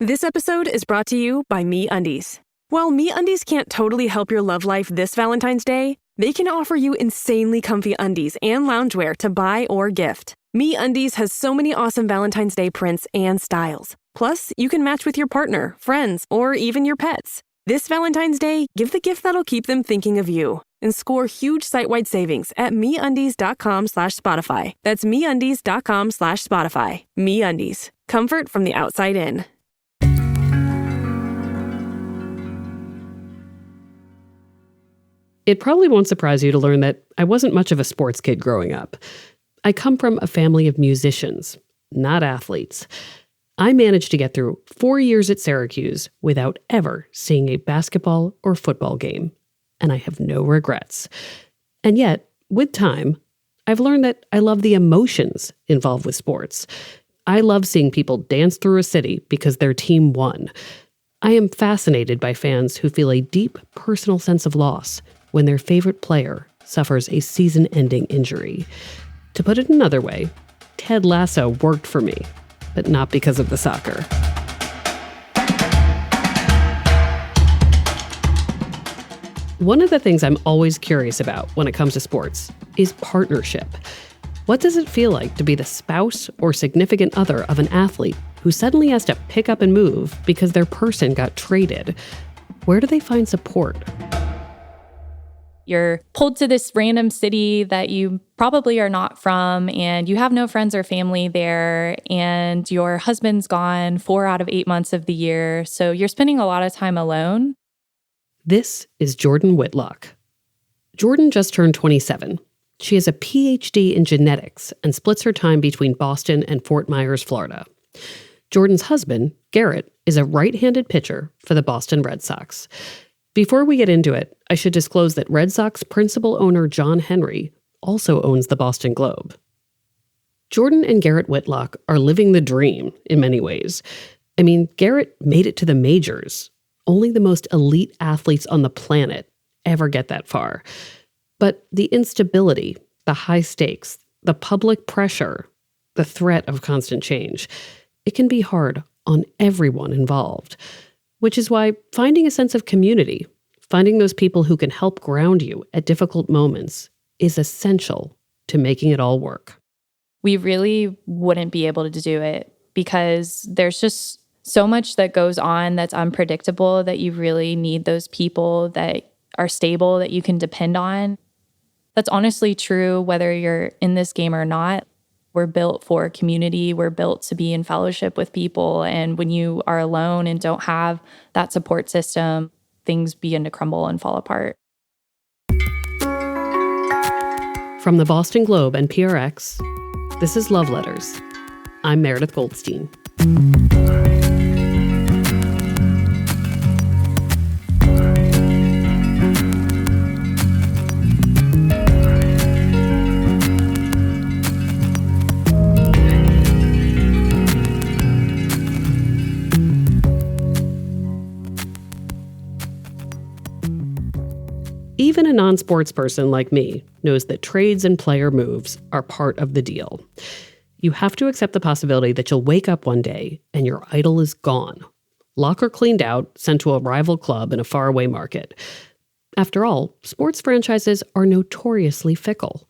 This episode is brought to you by MeUndies. While MeUndies can't totally help your love life this Valentine's Day, they can offer you insanely comfy undies and loungewear to buy or gift. MeUndies has so many awesome Valentine's Day prints and styles. Plus, you can match with your partner, friends, or even your pets. This Valentine's Day, give the gift that'll keep them thinking of you and score huge site-wide savings at MeUndies.com/Spotify. That's MeUndies.com/Spotify. MeUndies. Comfort from the outside in. It probably won't surprise you to learn that I wasn't much of a sports kid growing up. I come from a family of musicians, not athletes. I managed to get through 4 years at Syracuse without ever seeing a basketball or football game, and I have no regrets. And yet, with time, I've learned that I love the emotions involved with sports. I love seeing people dance through a city because their team won. I am fascinated by fans who feel a deep personal sense of loss when their favorite player suffers a season-ending injury. To put it another way, Ted Lasso worked for me, but not because of the soccer. One of the things I'm always curious about when it comes to sports is partnership. What does it feel like to be the spouse or significant other of an athlete who suddenly has to pick up and move because their person got traded? Where do they find support? You're pulled to this random city that you probably are not from, and you have no friends or family there, and your husband's gone 4 out of 8 months of the year, so you're spending a lot of time alone. This is Jordan Whitlock. Jordan just turned 27. She has a PhD in genetics and splits her time between Boston and Fort Myers, Florida. Jordan's husband, Garrett, is a right-handed pitcher for the Boston Red Sox. Before we get into it, I should disclose that Red Sox principal owner John Henry also owns the Boston Globe. Jordan and Garrett Whitlock are living the dream in many ways. I mean, Garrett made it to the majors. Only the most elite athletes on the planet ever get that far. But the instability, the high stakes, the public pressure, the threat of constant change, it can be hard on everyone involved. Which is why finding a sense of community, finding those people who can help ground you at difficult moments, is essential to making it all work. We really wouldn't be able to do it because there's just so much that goes on that's unpredictable that you really need those people that are stable, that you can depend on. That's honestly true whether you're in this game or not. We're built for community. We're built to be in fellowship with people. And when you are alone and don't have that support system, things begin to crumble and fall apart. From the Boston Globe and PRX, this is Love Letters. I'm Meredith Goldstein. Even a non-sports person like me knows that trades and player moves are part of the deal. You have to accept the possibility that you'll wake up one day and your idol is gone. Locker cleaned out, sent to a rival club in a faraway market. After all, sports franchises are notoriously fickle.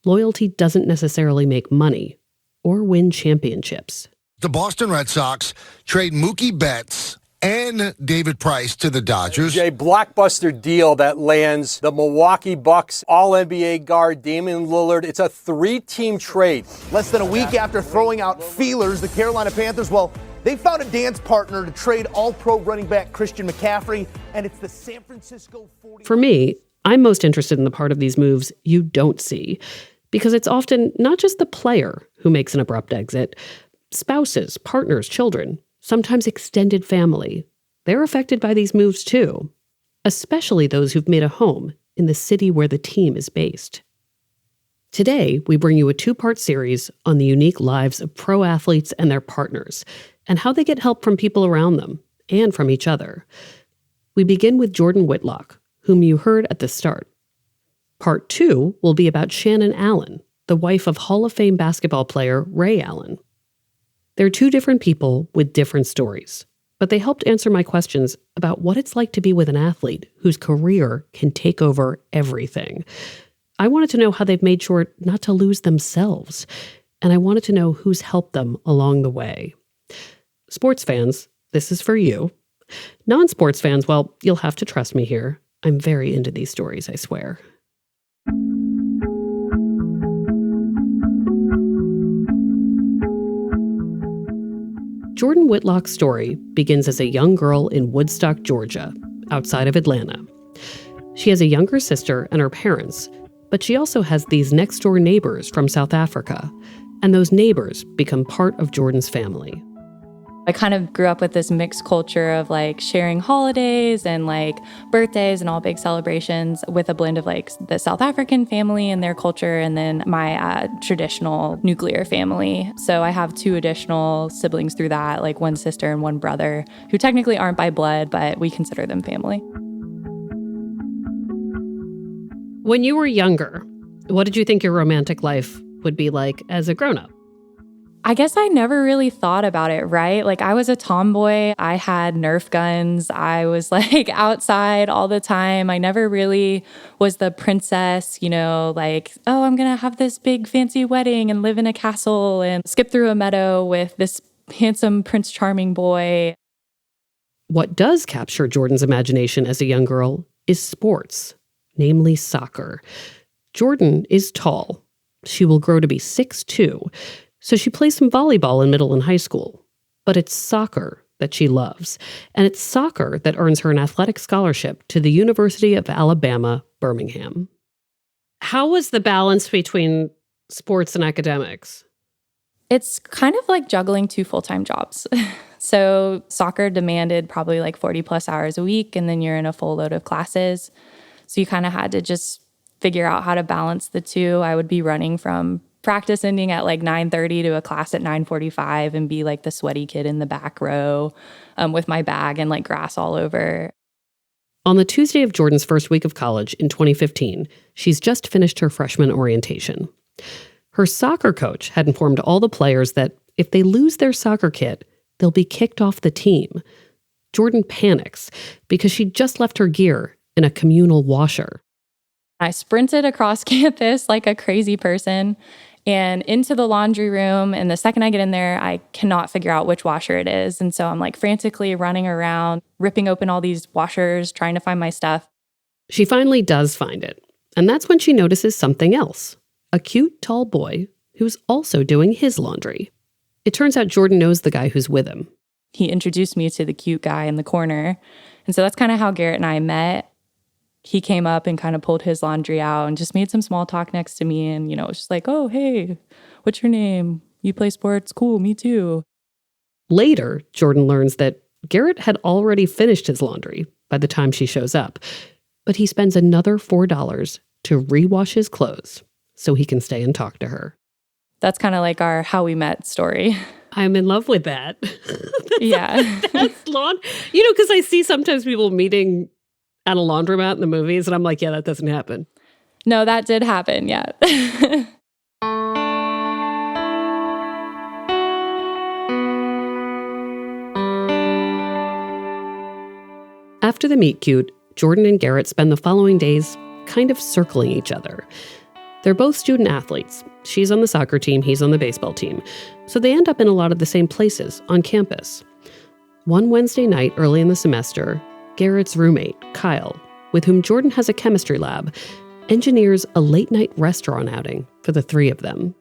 Loyalty doesn't necessarily make money or win championships. The Boston Red Sox trade Mookie Betts and David Price to the Dodgers. A blockbuster deal that lands the Milwaukee Bucks All-NBA guard Damian Lillard. It's a 3-team trade. Less than a week after throwing out feelers, the Carolina Panthers, they found a dance partner to trade All-Pro running back Christian McCaffrey, and it's the San Francisco 49ers. For me, I'm most interested in the part of these moves you don't see, because it's often not just the player who makes an abrupt exit. Spouses, partners, children, sometimes extended family, they're affected by these moves too, especially those who've made a home in the city where the team is based. Today, we bring you a 2-part series on the unique lives of pro athletes and their partners, and how they get help from people around them and from each other. We begin with Jordan Whitlock, whom you heard at the start. Part 2 will be about Shannon Allen, the wife of Hall of Fame basketball player Ray Allen. They're 2 different people with different stories, but they helped answer my questions about what it's like to be with an athlete whose career can take over everything. I wanted to know how they've made sure not to lose themselves, and I wanted to know who's helped them along the way. Sports fans, this is for you. Non-sports fans, well, you'll have to trust me here. I'm very into these stories, I swear. Jordan Whitlock's story begins as a young girl in Woodstock, Georgia, outside of Atlanta. She has a younger sister and her parents, but she also has these next-door neighbors from South Africa, and those neighbors become part of Jordan's family. I kind of grew up with this mixed culture of like sharing holidays and like birthdays and all big celebrations with a blend of like the South African family and their culture and then my traditional nuclear family. So I have 2 additional siblings through that, like one sister and one brother who technically aren't by blood, but we consider them family. When you were younger, what did you think your romantic life would be like as a grown-up? I guess I never really thought about it, right? Like I was a tomboy. I had Nerf guns. I was like outside all the time. I never really was the princess, like, oh, I'm going to have this big fancy wedding and live in a castle and skip through a meadow with this handsome Prince Charming boy. What does capture Jordan's imagination as a young girl is sports, namely soccer. Jordan is tall. She will grow to be 6'2", so she plays some volleyball in middle and high school. But it's soccer that she loves, and it's soccer that earns her an athletic scholarship to the University of Alabama, Birmingham. How was the balance between sports and academics? It's kind of like juggling 2 full-time jobs. So soccer demanded probably like 40 plus hours a week, and then you're in a full load of classes. So you kind of had to just figure out how to balance the 2. I would be running from practice ending at like 9:30 to a class at 9:45 and be like the sweaty kid in the back row with my bag and like grass all over. On the Tuesday of Jordan's first week of college in 2015, she's just finished her freshman orientation. Her soccer coach had informed all the players that if they lose their soccer kit, they'll be kicked off the team. Jordan panics because she just left her gear in a communal washer. I sprinted across campus like a crazy person and into the laundry room. And the second I get in there, I cannot figure out which washer it is. And so I'm like frantically running around, ripping open all these washers, trying to find my stuff. She finally does find it. And that's when she notices something else. A cute, tall boy who's also doing his laundry. It turns out Jordan knows the guy who's with him. He introduced me to the cute guy in the corner. And so that's kind of how Garrett and I met. He came up and kind of pulled his laundry out and just made some small talk next to me. And, it was just like, oh, hey, what's your name? You play sports? Cool, me too. Later, Jordan learns that Garrett had already finished his laundry by the time she shows up. But he spends another $4 to rewash his clothes so he can stay and talk to her. That's kind of like our how we met story. I'm in love with that. Yeah. That's long. Because I see sometimes people meeting at a laundromat in the movies, and I'm like, yeah, that doesn't happen. No, that did happen, yeah. After the meet cute, Jordan and Garrett spend the following days kind of circling each other. They're both student athletes. She's on the soccer team, he's on the baseball team. So they end up in a lot of the same places on campus. One Wednesday night early in the semester, Garrett's roommate, Kyle, with whom Jordan has a chemistry lab, engineers a late-night restaurant outing for the 3 of them.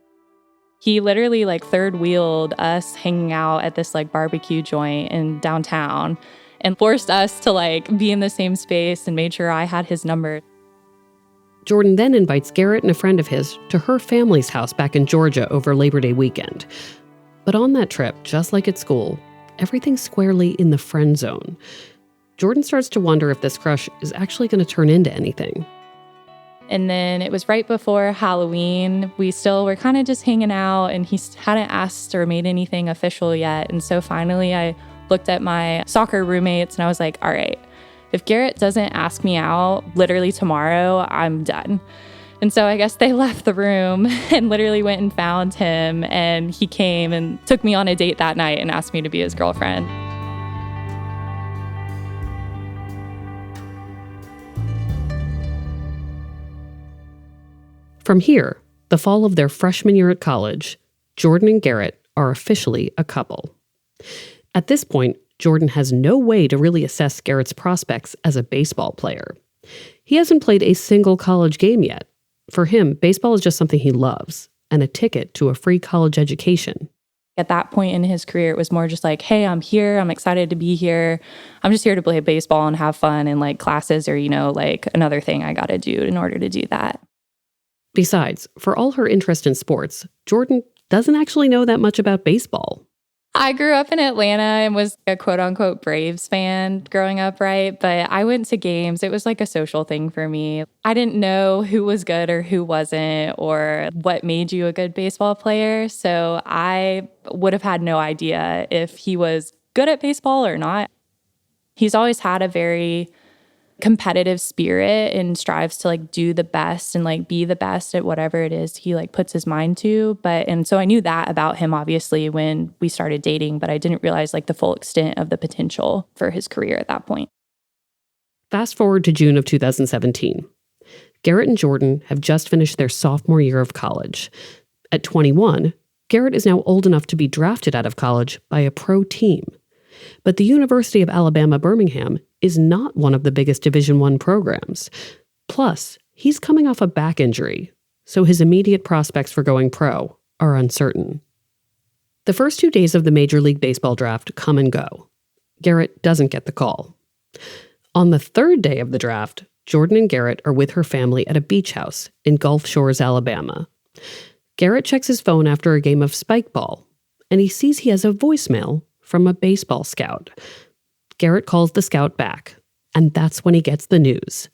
He literally third-wheeled us hanging out at this barbecue joint in downtown and forced us to be in the same space and made sure I had his number. Jordan then invites Garrett and a friend of his to her family's house back in Georgia over Labor Day weekend. But on that trip, just like at school, everything's squarely in the friend zone. Jordan starts to wonder if this crush is actually going to turn into anything. And then it was right before Halloween. We still were kind of just hanging out, and he hadn't asked or made anything official yet. And so finally I looked at my soccer roommates and I was like, all right, if Garrett doesn't ask me out literally tomorrow, I'm done. And so I guess they left the room and literally went and found him, and he came and took me on a date that night and asked me to be his girlfriend. From here, the fall of their freshman year at college, Jordan and Garrett are officially a couple. At this point, Jordan has no way to really assess Garrett's prospects as a baseball player. He hasn't played a single college game yet. For him, baseball is just something he loves and a ticket to a free college education. At that point in his career, it was more just like, hey, I'm here. I'm excited to be here. I'm just here to play baseball and have fun, and like classes are, like another thing I got to do in order to do that. Besides, for all her interest in sports, Jordan doesn't actually know that much about baseball. I grew up in Atlanta and was a quote unquote Braves fan growing up, right? But I went to games. It was like a social thing for me. I didn't know who was good or who wasn't or what made you a good baseball player. So I would have had no idea if he was good at baseball or not. He's always had a very competitive spirit and strives to like do the best and like be the best at whatever it is he like puts his mind to. And so I knew that about him obviously when we started dating, but I didn't realize like the full extent of the potential for his career at that point. Fast forward to June of 2017. Garrett and Jordan have just finished their sophomore year of college. At 21, Garrett is now old enough to be drafted out of college by a pro team. But the University of Alabama, Birmingham is not one of the biggest Division I programs. Plus, he's coming off a back injury, so his immediate prospects for going pro are uncertain. The first 2 days of the Major League Baseball draft come and go. Garrett doesn't get the call. On the third day of the draft, Jordan and Garrett are with her family at a beach house in Gulf Shores, Alabama. Garrett checks his phone after a game of spike ball, and he sees he has a voicemail from a baseball scout. Garrett calls the scout back, and that's when he gets the news.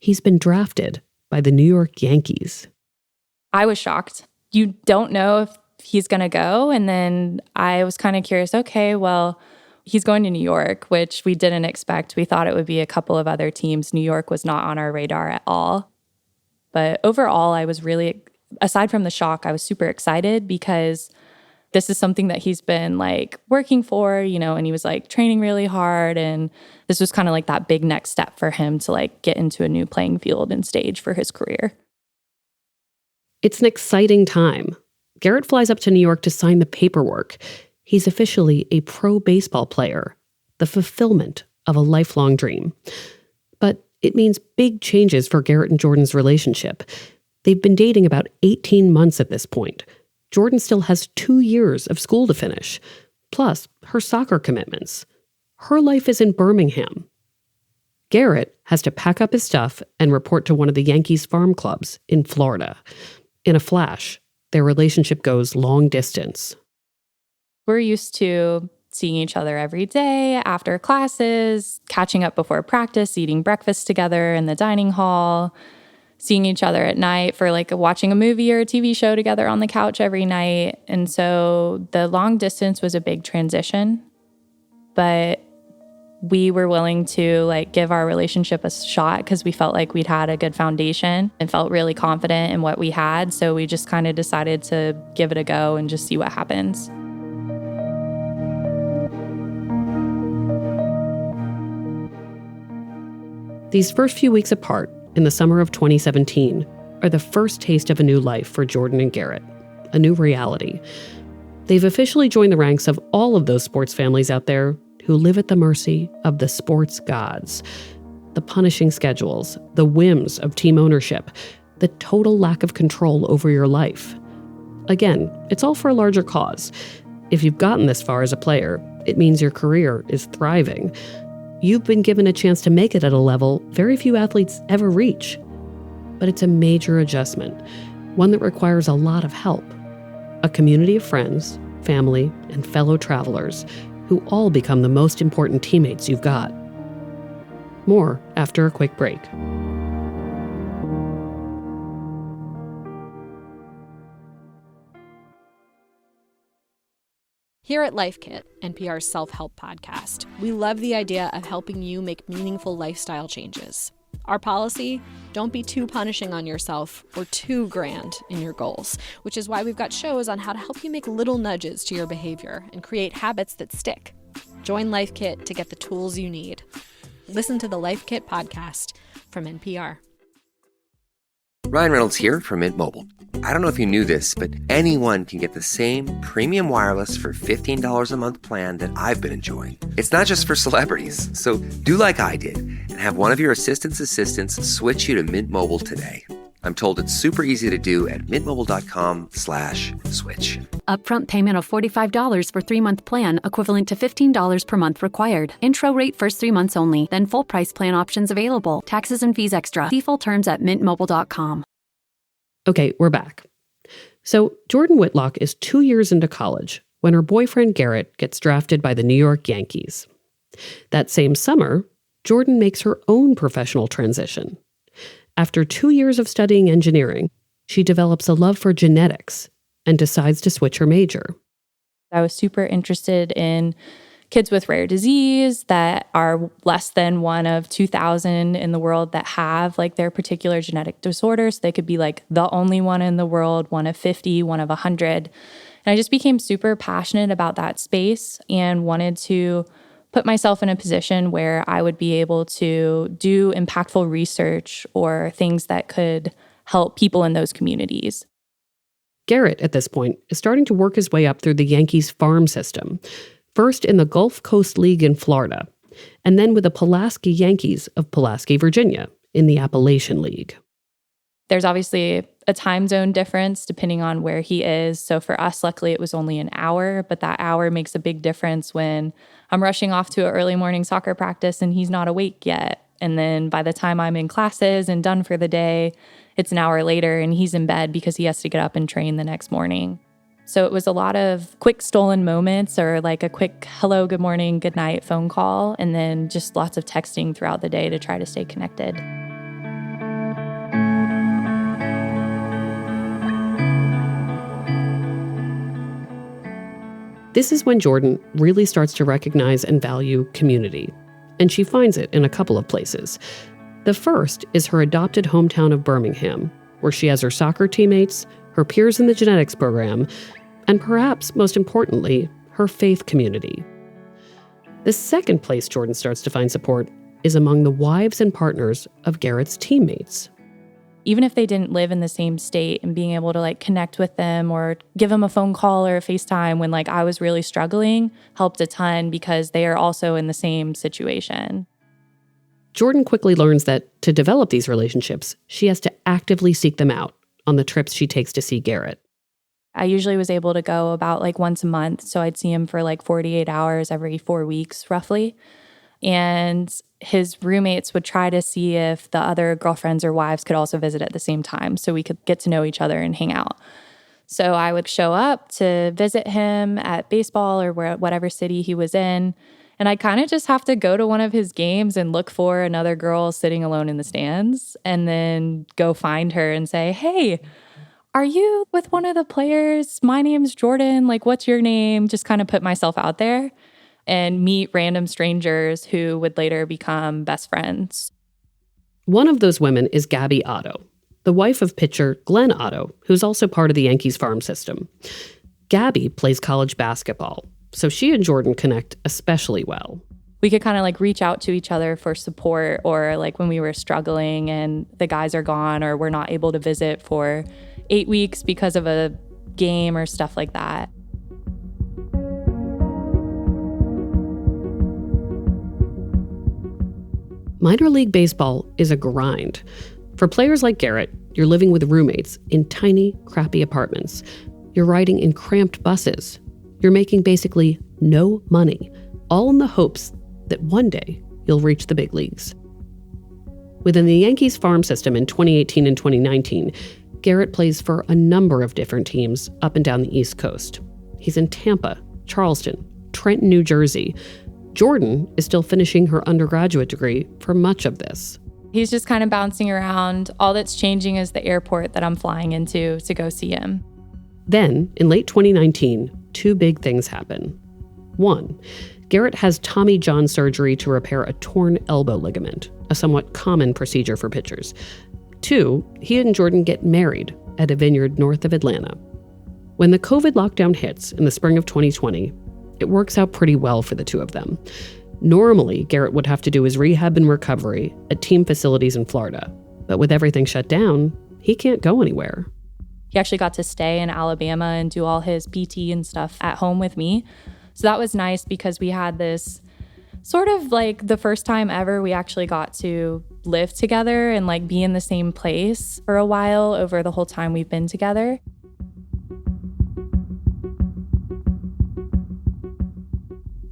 He's been drafted by the New York Yankees. I was shocked. You don't know if he's going to go. And then I was kind of curious, okay, well, he's going to New York, which we didn't expect. We thought it would be a couple of other teams. New York was not on our radar at all. But overall, I was really, aside from the shock, I was super excited because this is something that he's been like working for, and he was like training really hard. And this was kind of like that big next step for him to like get into a new playing field and stage for his career. It's an exciting time. Garrett flies up to New York to sign the paperwork. He's officially a pro baseball player, the fulfillment of a lifelong dream. But it means big changes for Garrett and Jordan's relationship. They've been dating about 18 months at this point. Jordan still has 2 years of school to finish, plus her soccer commitments. Her life is in Birmingham. Garrett has to pack up his stuff and report to one of the Yankees farm clubs in Florida. In a flash, their relationship goes long distance. We're used to seeing each other every day after classes, catching up before practice, eating breakfast together in the dining hall, seeing each other at night for like watching a movie or a TV show together on the couch every night. And so the long distance was a big transition, but we were willing to like give our relationship a shot because we felt like we'd had a good foundation and felt really confident in what we had. So we just kind of decided to give it a go and just see what happens. These first few weeks apart in the summer of 2017 are the first taste of a new life for Jordan and Garrett, a new reality. They've officially joined the ranks of all of those sports families out there who live at the mercy of the sports gods. The punishing schedules, the whims of team ownership, the total lack of control over your life. Again, it's all for a larger cause. If you've gotten this far as a player, it means your career is thriving. You've been given a chance to make it at a level very few athletes ever reach. But it's a major adjustment, one that requires a lot of help. A community of friends, family, and fellow travelers who all become the most important teammates you've got. More after a quick break. Here at Life Kit, NPR's self-help podcast, we love the idea of helping you make meaningful lifestyle changes. Our policy, don't be too punishing on yourself or too grand in your goals, which is why we've got shows on how to help you make little nudges to your behavior and create habits that stick. Join Life Kit to get the tools you need. Listen to the Life Kit podcast from NPR. Ryan Reynolds here from Mint Mobile. I don't know if you knew this, but anyone can get the same premium wireless for $15 a month plan that I've been enjoying. It's not just for celebrities. So do like I did and have one of your assistants switch you to Mint Mobile today. I'm told it's super easy to do at mintmobile.com/switch. Upfront payment of $45 for 3-month plan, equivalent to $15 per month required. Intro rate first 3 months only, then full price plan options available. Taxes and fees extra. See full terms at mintmobile.com. Okay, we're back. So Jordan Whitlock is 2 years into college when her boyfriend Garrett gets drafted by the New York Yankees. That same summer, Jordan makes her own professional transition. After 2 years of studying engineering, she develops a love for genetics and decides to switch her major. I was super interested in kids with rare disease that are less than one of 2,000 in the world that have like their particular genetic disorders. They could be like the only one in the world, one of 50, one of 100. And I just became super passionate about that space and wanted to put myself in a position where I would be able to do impactful research or things that could help people in those communities. Garrett, at this point, is starting to work his way up through the Yankees farm system, first in the Gulf Coast League in Florida, and then with the Pulaski Yankees of Pulaski, Virginia, in the Appalachian League. There's obviously a time zone difference depending on where he is. So for us, luckily, it was only an hour, but that hour makes a big difference when I'm rushing off to an early morning soccer practice and he's not awake yet. And then by the time I'm in classes and done for the day, it's an hour later and he's in bed because he has to get up and train the next morning. So it was a lot of quick stolen moments or like a quick hello, good morning, good night phone call, and then just lots of texting throughout the day to try to stay connected. This is when Jordan really starts to recognize and value community, and she finds it in a couple of places. The first is her adopted hometown of Birmingham, where she has her soccer teammates, her peers in the genetics program, and perhaps most importantly, her faith community. The second place Jordan starts to find support is among the wives and partners of Garrett's teammates. Even if they didn't live in the same state, and being able to like connect with them or give them a phone call or a FaceTime when like I was really struggling helped a ton because they are also in the same situation. Jordan quickly learns that to develop these relationships, she has to actively seek them out on the trips she takes to see Garrett. I usually was able to go about like once a month. So I'd see him for like 48 hours every 4 weeks roughly. And his roommates would try to see if the other girlfriends or wives could also visit at the same time so we could get to know each other and hang out. So I would show up to visit him at baseball or whatever city he was in. And I'd kind of just have to go to one of his games and look for another girl sitting alone in the stands and then go find her and say, hey, are you with one of the players? My name's Jordan. Like, what's your name? Just kind of put myself out there and meet random strangers who would later become best friends. One of those women is Gabby Otto, the wife of pitcher Glenn Otto, who's also part of the Yankees farm system. Gabby plays college basketball, so she and Jordan connect especially well. We could kind of like reach out to each other for support, or like when we were struggling and the guys are gone or we're not able to visit for 8 weeks because of a game or stuff like that. Minor league baseball is a grind. For players like Garrett, you're living with roommates in tiny, crappy apartments. You're riding in cramped buses. You're making basically no money, all in the hopes that one day you'll reach the big leagues. Within the Yankees farm system in 2018 and 2019, Garrett plays for a number of different teams up and down the East Coast. He's in Tampa, Charleston, Trenton, New Jersey. Jordan is still finishing her undergraduate degree for much of this. He's just kind of bouncing around. All that's changing is the airport that I'm flying into to go see him. Then, in late 2019, two big things happen. One, Garrett has Tommy John surgery to repair a torn elbow ligament, a somewhat common procedure for pitchers. Two, he and Jordan get married at a vineyard north of Atlanta. When the COVID lockdown hits in the spring of 2020, it works out pretty well for the two of them. Normally, Garrett would have to do his rehab and recovery at team facilities in Florida, but with everything shut down, he can't go anywhere. He actually got to stay in Alabama and do all his PT and stuff at home with me. So that was nice because we had this sort of like the first time ever we actually got to live together and like be in the same place for a while over the whole time we've been together.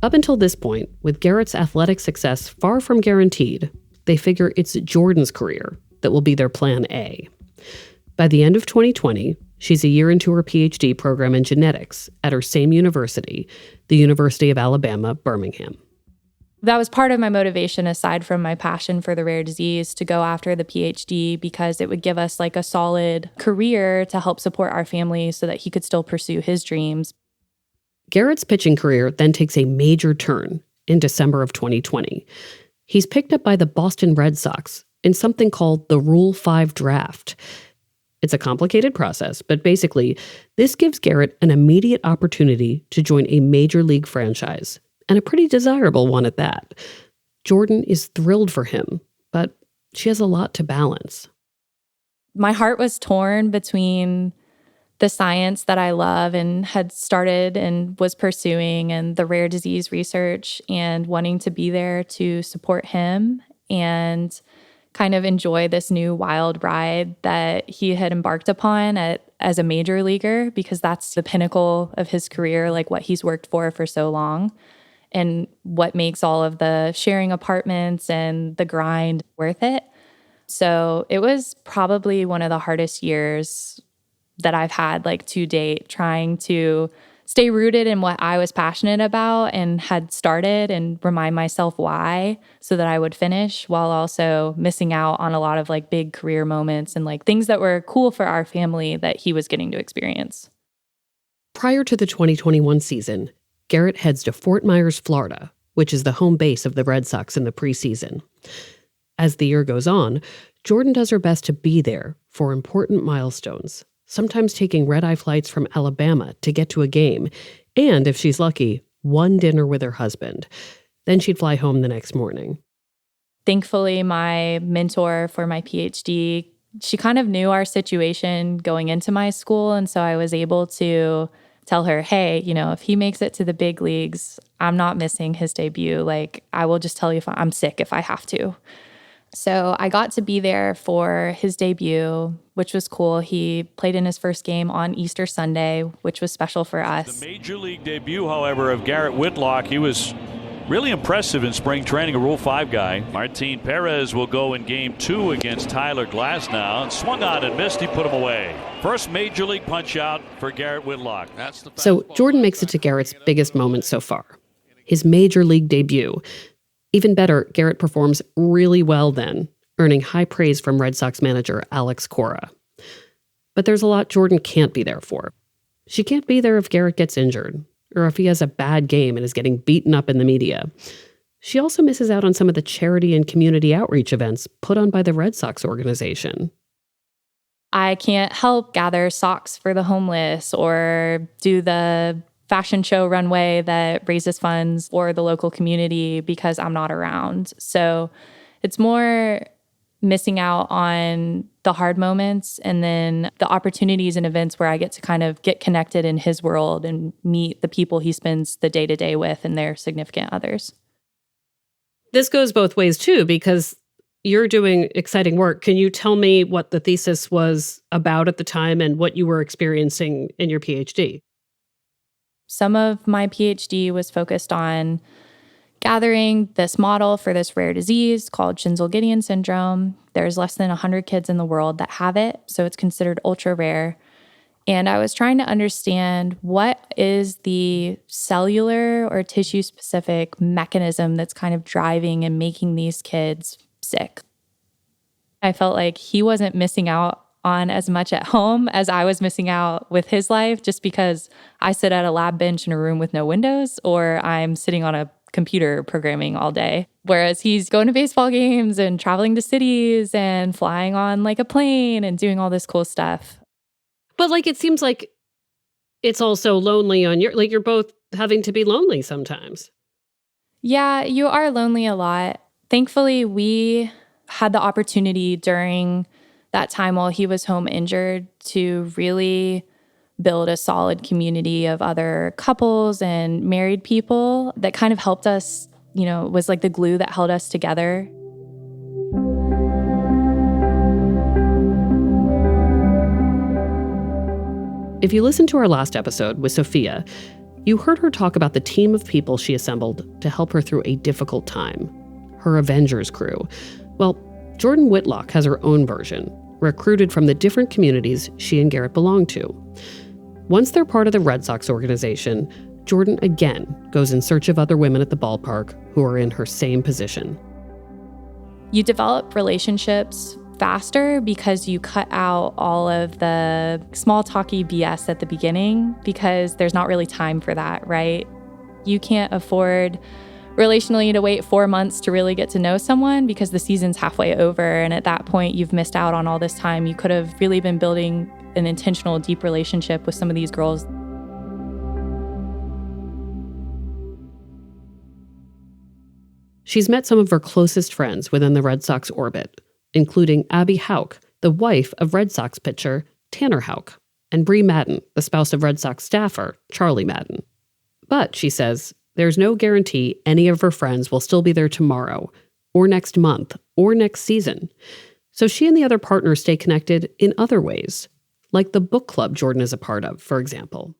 Up until this point, with Garrett's athletic success far from guaranteed, they figure it's Jordan's career that will be their plan A. By the end of 2020, she's a year into her PhD program in genetics at her same university, the University of Alabama, Birmingham. That was part of my motivation, aside from my passion for the rare disease, to go after the PhD because it would give us like a solid career to help support our family so that he could still pursue his dreams. Garrett's pitching career then takes a major turn in December of 2020. He's picked up by the Boston Red Sox in something called the Rule 5 draft. It's a complicated process, but basically, this gives Garrett an immediate opportunity to join a major league franchise, and a pretty desirable one at that. Jordan is thrilled for him, but she has a lot to balance. My heart was torn between the science that I love and had started and was pursuing and the rare disease research and wanting to be there to support him and kind of enjoy this new wild ride that he had embarked upon as a major leaguer, because that's the pinnacle of his career, like what he's worked for so long, and what makes all of the sharing apartments and the grind worth it. So it was probably one of the hardest years that I've had like to date, trying to stay rooted in what I was passionate about and had started and remind myself why so that I would finish, while also missing out on a lot of like big career moments and like things that were cool for our family that he was getting to experience. Prior to the 2021 season, Garrett heads to Fort Myers, Florida, which is the home base of the Red Sox in the preseason. As the year goes on, Jordan does her best to be there for important milestones, sometimes taking red-eye flights from Alabama to get to a game, and, if she's lucky, one dinner with her husband. Then she'd fly home the next morning. Thankfully, my mentor for my PhD, she kind of knew our situation going into my school, and so I was able to tell her, hey, if he makes it to the big leagues, I'm not missing his debut. Like, I will just tell you if I'm sick if I have to. So I got to be there for his debut, which was cool. He played in his first game on Easter Sunday, which was special for us. The major league debut, however, of Garrett Whitlock, he was really impressive in spring training, a Rule 5 guy. Martin Perez will go in Game 2 against Tyler Glasnow, and swung on and missed. He put him away. First major league punch out for Garrett Whitlock. So Jordan makes it to Garrett's biggest moment so far, his major league debut. Even better, Garrett performs really well then, earning high praise from Red Sox manager Alex Cora. But there's a lot Jordan can't be there for. She can't be there if Garrett gets injured, or if he has a bad game and is getting beaten up in the media. She also misses out on some of the charity and community outreach events put on by the Red Sox organization. I can't help gather socks for the homeless or do the fashion show runway that raises funds for the local community because I'm not around. So it's more missing out on the hard moments and then the opportunities and events where I get to kind of get connected in his world and meet the people he spends the day-to-day with and their significant others. This goes both ways too, because you're doing exciting work. Can you tell me what the thesis was about at the time and what you were experiencing in your PhD? Some of my PhD was focused on gathering this model for this rare disease called Schinzel-Gideon syndrome. There's less than 100 kids in the world that have it, so it's considered ultra rare. And I was trying to understand what is the cellular or tissue-specific mechanism that's kind of driving and making these kids sick. I felt like he wasn't missing out on as much at home as I was missing out with his life, just because I sit at a lab bench in a room with no windows, or I'm sitting on a computer programming all day. Whereas he's going to baseball games and traveling to cities and flying on like a plane and doing all this cool stuff. But like, it seems like it's also lonely on you're both having to be lonely sometimes. Yeah, you are lonely a lot. Thankfully, we had the opportunity during that time while he was home injured to really build a solid community of other couples and married people that kind of helped us, was like the glue that held us together. If you listened to our last episode with Sophia, you heard her talk about the team of people she assembled to help her through a difficult time, her Avengers crew. Well, Jordan Whitlock has her own version, recruited from the different communities she and Garrett belong to. Once they're part of the Red Sox organization, Jordan again goes in search of other women at the ballpark who are in her same position. You develop relationships faster because you cut out all of the small talky BS at the beginning because there's not really time for that, right? You can't afford relationally to wait 4 months to really get to know someone because the season's halfway over, and at that point you've missed out on all this time. You could have really been building an intentional, deep relationship with some of these girls. She's met some of her closest friends within the Red Sox orbit, including Abby Houck, the wife of Red Sox pitcher Tanner Houck, and Bree Madden, the spouse of Red Sox staffer Charlie Madden. But, she says, there's no guarantee any of her friends will still be there tomorrow, or next month, or next season. So she and the other partners stay connected in other ways, like the book club Jordan is a part of, for example.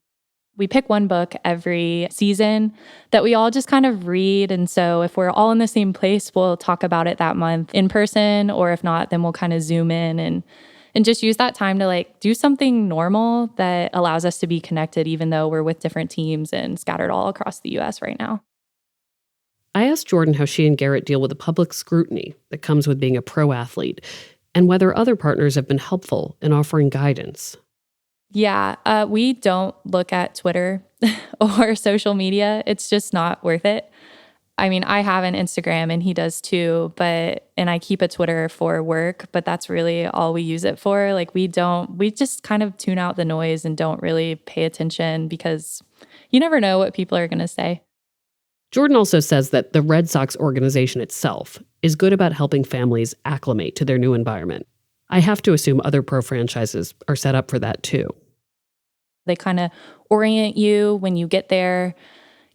We pick one book every season that we all just kind of read. And so if we're all in the same place, we'll talk about it that month in person, or if not, then we'll kind of zoom in and just use that time to do something normal that allows us to be connected, even though we're with different teams and scattered all across the U.S. right now. I asked Jordan how she and Garrett deal with the public scrutiny that comes with being a pro athlete, and whether other partners have been helpful in offering guidance. Yeah, we don't look at Twitter or social media. It's just not worth it. I mean, I have an Instagram and he does too, and I keep a Twitter for work, but that's really all we use it for. We just kind of tune out the noise and don't really pay attention because you never know what people are going to say. Jordan also says that the Red Sox organization itself is good about helping families acclimate to their new environment. I have to assume other pro franchises are set up for that too. They kind of orient you when you get there,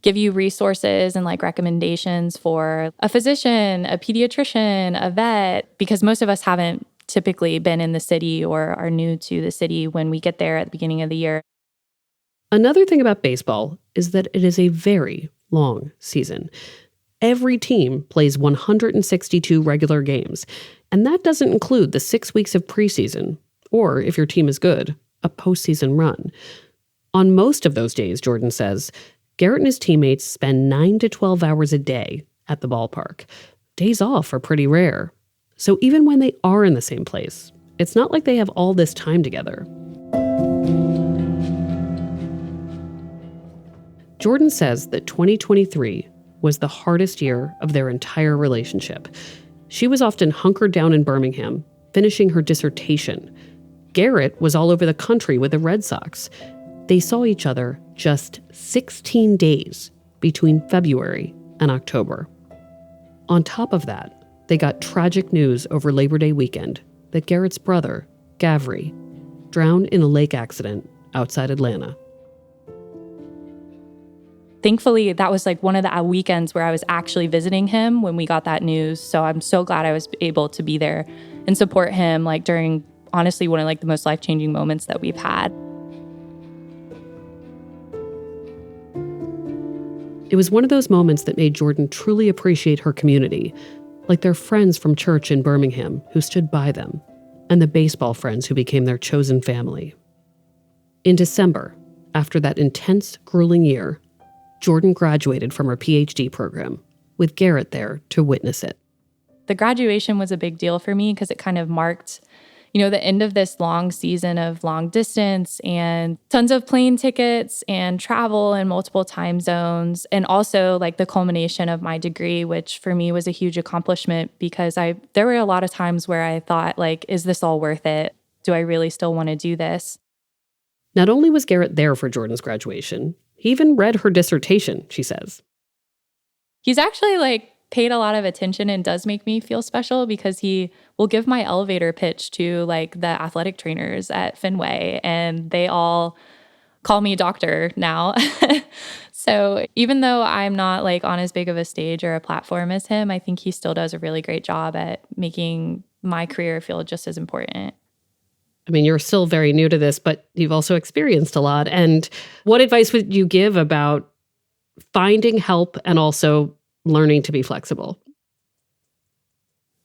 give you resources and recommendations for a physician, a pediatrician, a vet, because most of us haven't typically been in the city or are new to the city when we get there at the beginning of the year. Another thing about baseball is that it is a very long season. Every team plays 162 regular games, and that doesn't include the 6 weeks of preseason, or, if your team is good, a postseason run. On most of those days, Jordan says, Garrett and his teammates spend 9 to 12 hours a day at the ballpark. Days off are pretty rare. So even when they are in the same place, it's not like they have all this time together. Jordan says that 2023 was the hardest year of their entire relationship. She was often hunkered down in Birmingham, finishing her dissertation. Garrett was all over the country with the Red Sox. They saw each other just 16 days between February and October. On top of that, they got tragic news over Labor Day weekend that Garrett's brother, Gavri, drowned in a lake accident outside Atlanta. Thankfully, that was one of the weekends where I was actually visiting him when we got that news. So I'm so glad I was able to be there and support him during, honestly, one of the most life-changing moments that we've had. It was one of those moments that made Jordan truly appreciate her community, like their friends from church in Birmingham who stood by them, and the baseball friends who became their chosen family. In December, after that intense, grueling year, Jordan graduated from her PhD program, with Garrett there to witness it. The graduation was a big deal for me because it kind of marked, the end of this long season of long distance and tons of plane tickets and travel in multiple time zones. And also the culmination of my degree, which for me was a huge accomplishment because there were a lot of times where I thought is this all worth it? Do I really still want to do this? Not only was Garrett there for Jordan's graduation, he even read her dissertation, she says. He's actually paid a lot of attention and does make me feel special because he will give my elevator pitch to like the athletic trainers at Fenway, and they all call me doctor now. So even though I'm not like on as big of a stage or a platform as him, I think he still does a really great job at making my career feel just as important. I mean, you're still very new to this, but you've also experienced a lot. And what advice would you give about finding help and also learning to be flexible?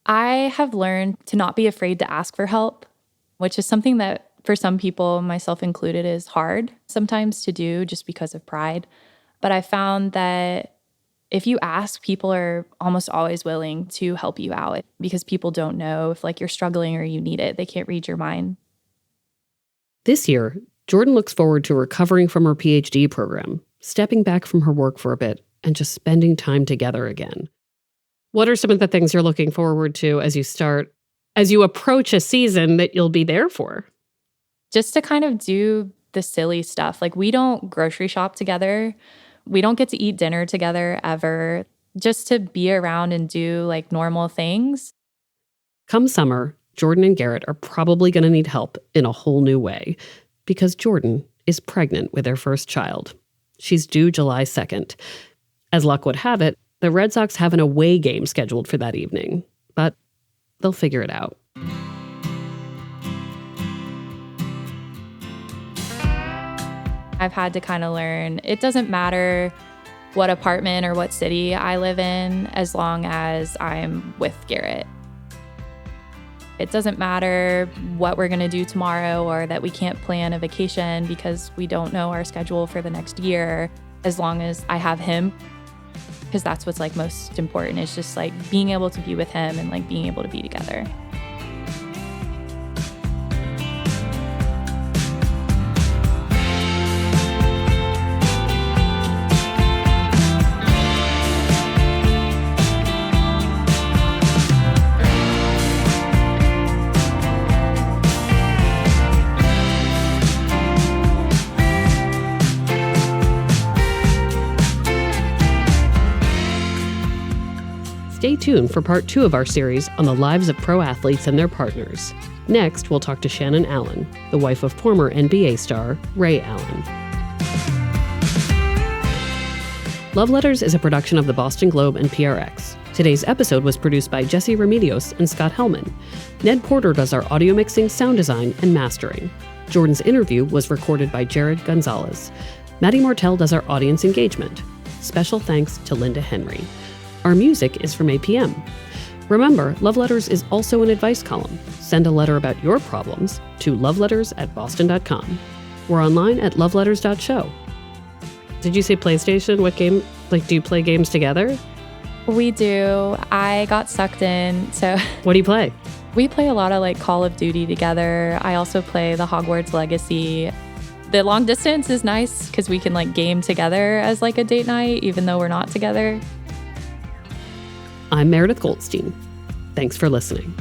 I have learned to not be afraid to ask for help, which is something that for some people, myself included, is hard sometimes to do just because of pride. But I found that if you ask, people are almost always willing to help you out because people don't know if like you're struggling or you need it. They can't read your mind. This year, Jordan looks forward to recovering from her PhD program, stepping back from her work for a bit, and just spending time together again. What are some of the things you're looking forward to as you approach a season that you'll be there for? Just to kind of do the silly stuff. Like, we don't grocery shop together. We don't get to eat dinner together ever. Just to be around and do like normal things. Come summer, Jordan and Garrett are probably going to need help in a whole new way because Jordan is pregnant with their first child. She's due July 2nd. As luck would have it, the Red Sox have an away game scheduled for that evening, but they'll figure it out. I've had to kind of learn it doesn't matter what apartment or what city I live in as long as I'm with Garrett. It doesn't matter what we're going to do tomorrow or that we can't plan a vacation because we don't know our schedule for the next year, as long as I have him. Because that's what's like most important, is just like being able to be with him and like being able to be together. Stay tuned for part 2 of our series on the lives of pro athletes and their partners. Next, we'll talk to Shannon Allen, the wife of former NBA star Ray Allen. Love Letters is a production of the Boston Globe and PRX. Today's episode was produced by Jesse Remedios and Scott Hellman. Ned Porter does our audio mixing, sound design, and mastering. Jordan's interview was recorded by Jared Gonzalez. Maddie Martell does our audience engagement. Special thanks to Linda Henry. Our music is from APM. Remember, Love Letters is also an advice column. Send a letter about your problems to loveletters@boston.com. We're online at loveletters.show. Did you say PlayStation? What game? Like, do you play games together? We do. I got sucked in, so... What do you play? We play a lot of like Call of Duty together. I also play the Hogwarts Legacy. The long distance is nice because we can like game together as like a date night, even though we're not together. I'm Meredith Goldstein. Thanks for listening.